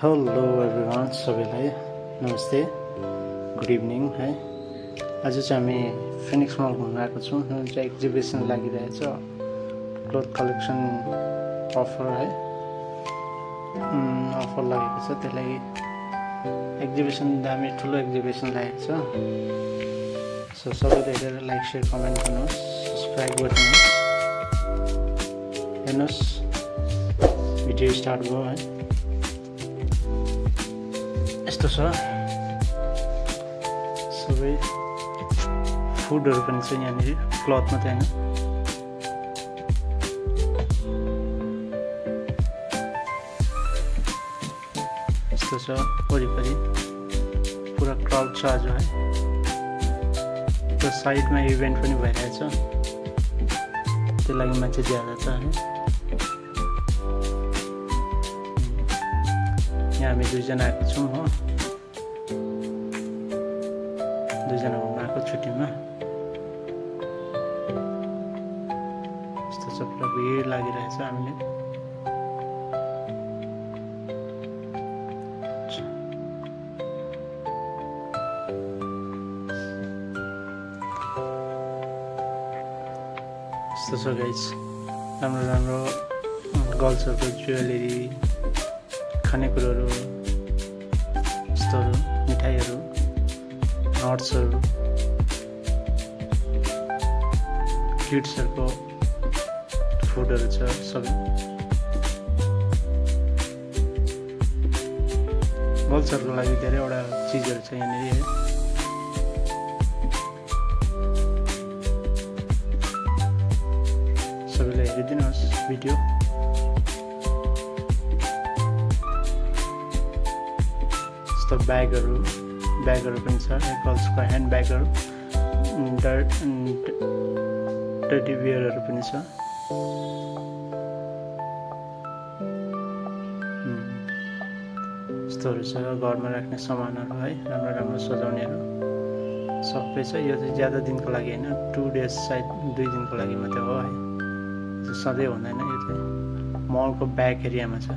Hello everyone, सबैलाई नमस्ते, good evening है। आज चाहिँ हामी फिनिक्स मल घुम्न आएको छौँ। जुन चाहिँ एक्जिबिसन लागिरहेछ, क्लोथ कलेक्सन अफर है, अफर लागेको छ। त्यही लागि एक्जिबिसन दामी ठुलो एक्जिबिसन लागेको छ। सो सबैले हेरेर लाइक सेयर कमेन्ट गर्नुहोस्, सब्सक्राइब गरिदिनुहोस्। हेर्नुहोस्, भिडियो स्टार्ट भयो है। यस्तो छ, सबै फुडहरू पनि छ यहाँनिर, क्लथ मात्रै होइन। यस्तो छ वरिपरि पुरा क्राउड छ आज है। त्यो साइडमा इभेन्ट पनि भइरहेछ, त्यो लागि मान्छे ज्यादा छ है। यहाँ हामी दुईजना आएको छौँ हो, दुईजना घुम्न आएको छुट्टीमा। यस्तो छ, पुरा भिड लागिरहेछ। हामीले यस्तो छ गाइस, राम्रो राम्रो गर्ल्सहरूको ज्वेलरी, खानेकुरोहरू, यस्तोहरू, मिठाईहरू, नट्सहरू, किड्सहरूको फुडहरू छ सबै। गर्ल्सहरूको लागि धेरैवटा चिजहरू छ यहाँनिर है। सबैले हेरिदिनुहोस् भिडियो। ब्यागहरू पनि छ, गर्ल्सको ह्यान्ड ब्यागहरू, टेडी बियरहरू पनि छ। यस्तोहरू छ, घरमा राख्ने सामानहरू है, राम्रो राम्रो सजाउनेहरू सबै छ। यो चाहिँ ज्यादा दिनको लागि होइन, 2 डेज सायद 2 दिनको लागि मात्रै हो है, सधैँ हुँदैन। यो चाहिँ मलको ब्याक एरियामा छ।